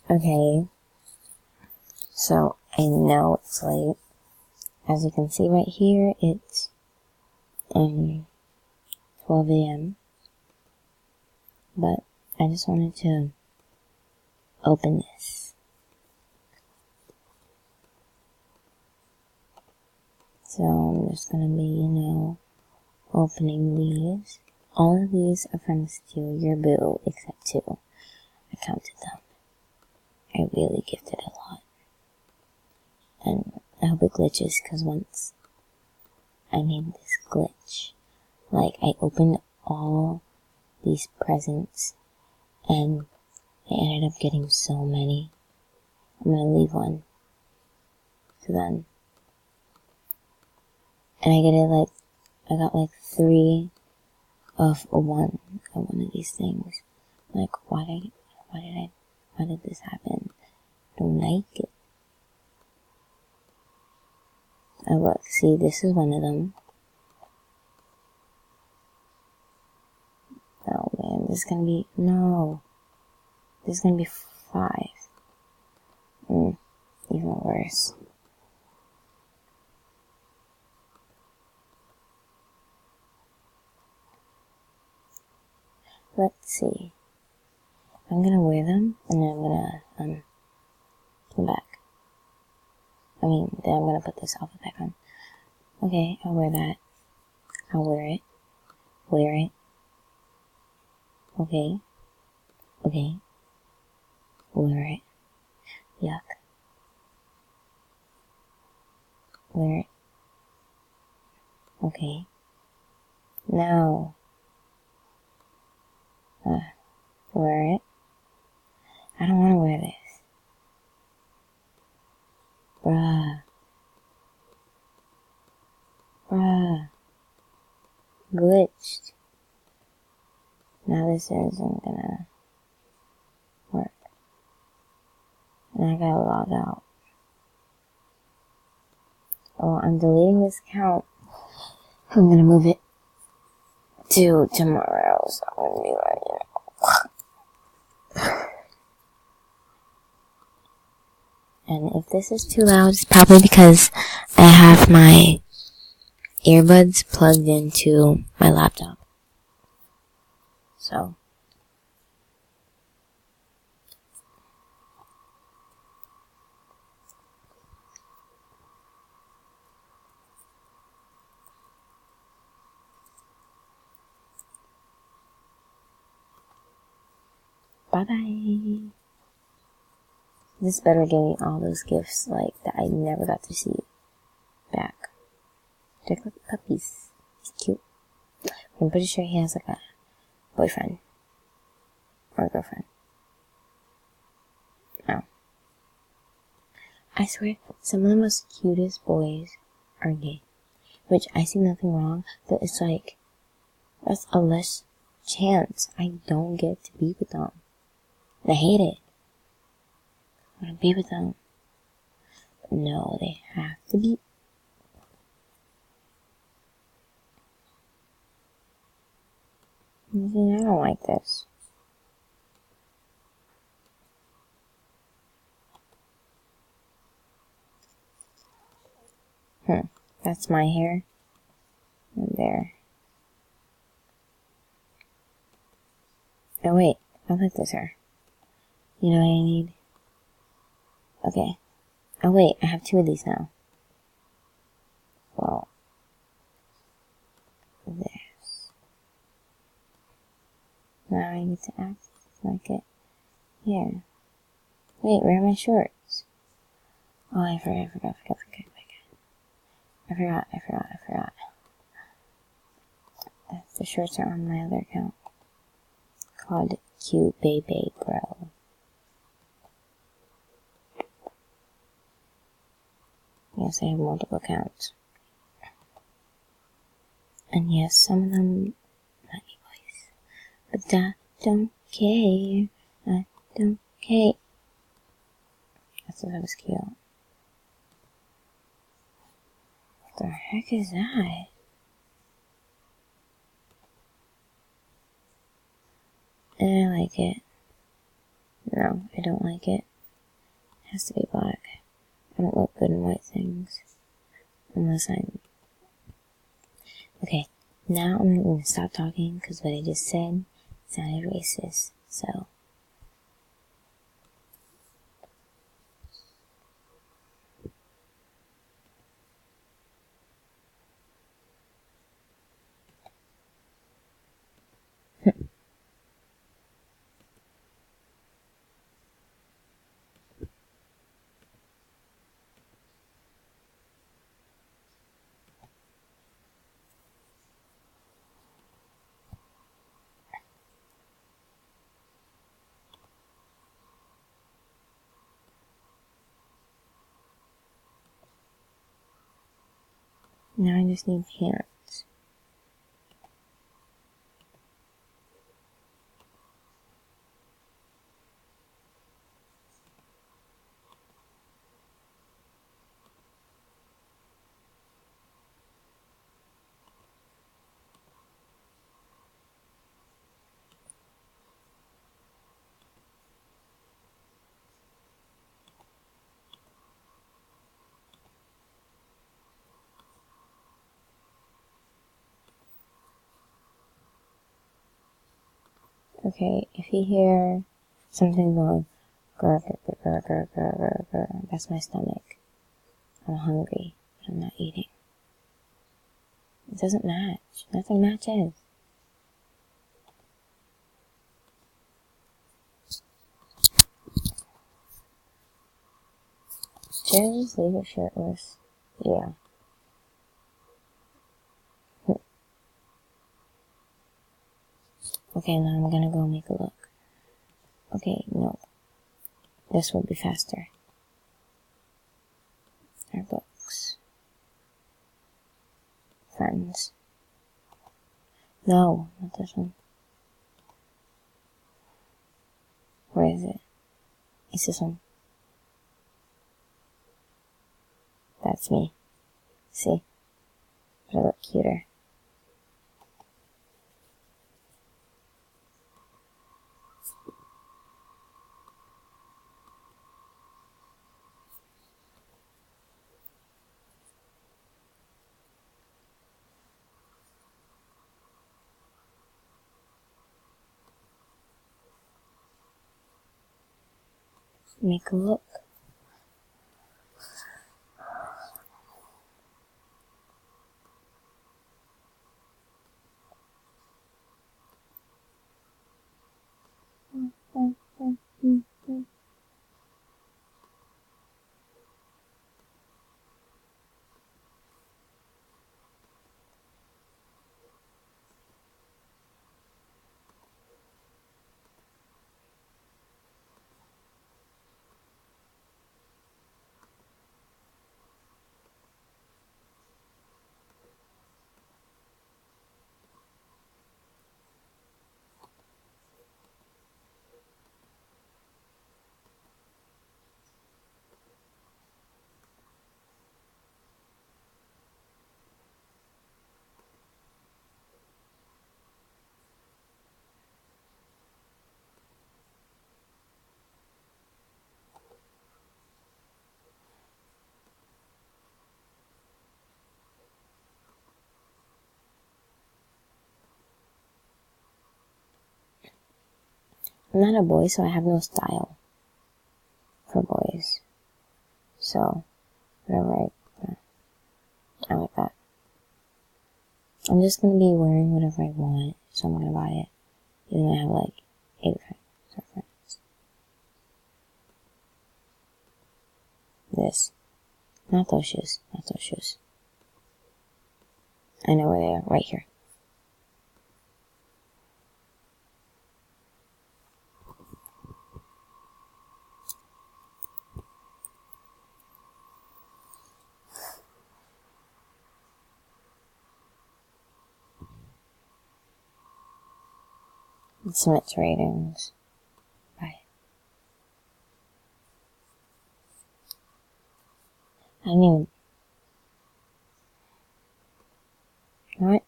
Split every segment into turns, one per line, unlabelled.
Okay, so I know it's late. As you can see right here, it's 12 a.m. But I just wanted to open this. So I'm just gonna be, opening these. All of these are from Steal Your Boo, except 2. I counted them. I really gifted a lot. And I hope it glitches, because once I made this glitch, like, I opened all these presents, and I ended up getting so many. I'm gonna leave one to them. And I got 3 of one of these things. Like, why did this happen? I don't like it. Oh look, see, this is one of them. Oh man, this is gonna be, no. This is gonna be 5. Even worse. Let's see. I'm gonna wear them, and then I'm gonna, put them back. Then I'm gonna put this outfit back on. Okay, I'll wear that. I'll wear it. Wear it. Okay. Okay. Wear it. Yuck. Wear it. Okay. No. Wear it. I don't wanna wear this. Bruh. Glitched. Now this isn't gonna work. And I gotta log out. Oh, I'm deleting this account. I'm gonna move it to tomorrow, so I'm gonna be like, And if this is too loud, it's probably because I have my earbuds plugged into my laptop. So. Bye-bye. This better give me all those gifts, that I never got to see back. They're like puppies. He's cute. I'm pretty sure he has, a boyfriend. Or a girlfriend. No. I swear, some of the most cutest boys are gay. Which, I see nothing wrong, but it's that's a less chance I don't get to be with them. And I hate it. I want to be with them. But no, they have to be. I don't like this. That's my hair. And there. Oh wait, I like this hair. You know what I need? Okay. Oh wait, I have 2 of these now. Well. This. Now I need to act like it. Here. Wait, where are my shorts? Oh, I forgot. The shorts are on my other account. Called Cute Baby Bro. Yes, I have multiple accounts. And yes, some of them let me voice. But I don't care. I don't care. I thought that was cute. What the heck is that? I like it. No, I don't like it. has to be black. I don't look good in white things. Unless I'm... Okay, now I'm going to stop talking because what I just said sounded racist. So... Now I just need hands. Okay, if you hear something going, grr, grr, grr, grr, grr, grr, grr, grr, that's my stomach. I'm hungry, but I'm not eating. It doesn't match. Nothing matches. Should I just leave it shirtless? Yeah. Okay, now I'm gonna go make a look. Okay, no. This will be faster. Our books. Friends. No, not this one. Where is it? It's this one. That's me. See? But I look cuter. Make a look. I'm not a boy, so I have no style for boys. So, whatever I like that. I'm just gonna be wearing whatever I want, so I'm gonna buy it. Even though I have like 85 friends. This. Not those shoes. Not those shoes. I know where they are. Right here. Submit to ratings. Bye. I didn't even... You know what?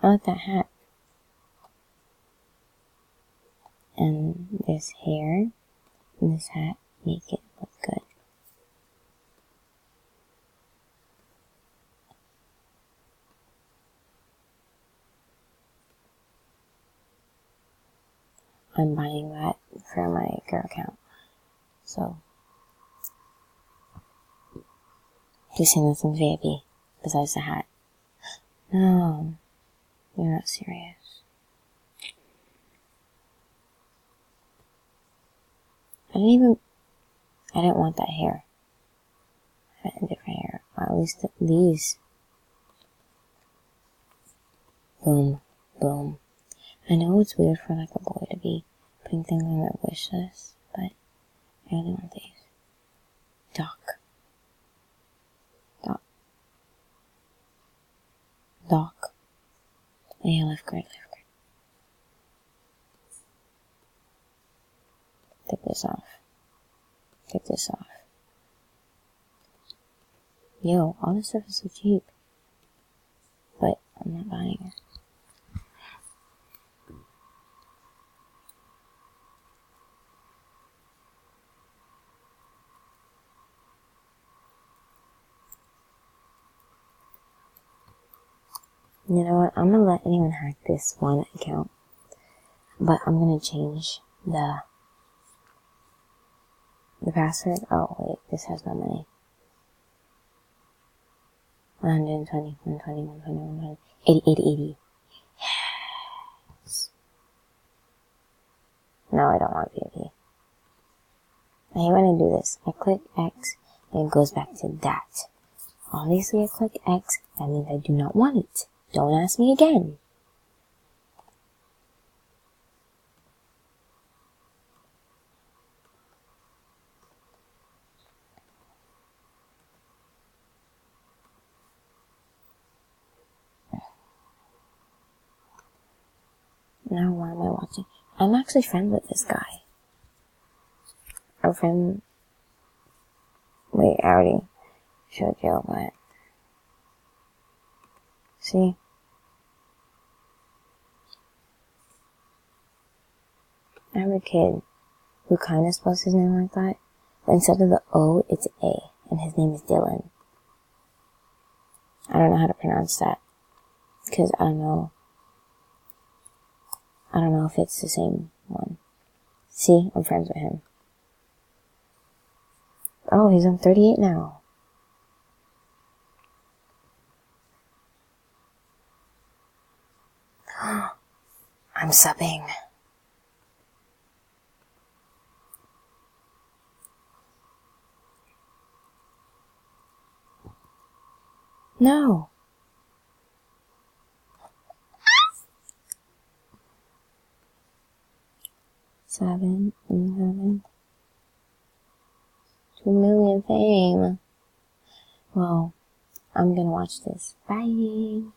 I like that hat. And this hair and this hat make it look good. I'm buying that for my girl account. So, just saying nothing VIP besides the hat. No, you're not serious. I didn't want that hair. I had different hair. Or at least these. Boom, boom. I know it's weird for like a boy to be putting things on their wish list, but I really want these. Doc. Yeah, left guard. Take this off. Yo, all this stuff is so cheap. But I'm not buying it. You know what? I'm gonna let anyone hack this one account. But I'm gonna change the password. Oh, wait. This has no money. 120, 120, 120, 120. 80. Yes. No, I don't want VIP. I hate when I do this. I click X, and it goes back to that. Obviously, I click X, that means I do not want it. Don't ask me again. Now, what am I watching? I'm actually friends with this guy. Our friend... Wait, I already showed you, but... See? I have a kid who kind of spells his name like that, but instead of the O, it's A, and his name is Dylan. I don't know how to pronounce that, because I don't know if it's the same one. See? I'm friends with him. Oh, he's on 38 now. I'm subbing. No. Seven. 2 million fame. Well, I'm gonna watch this. Bye.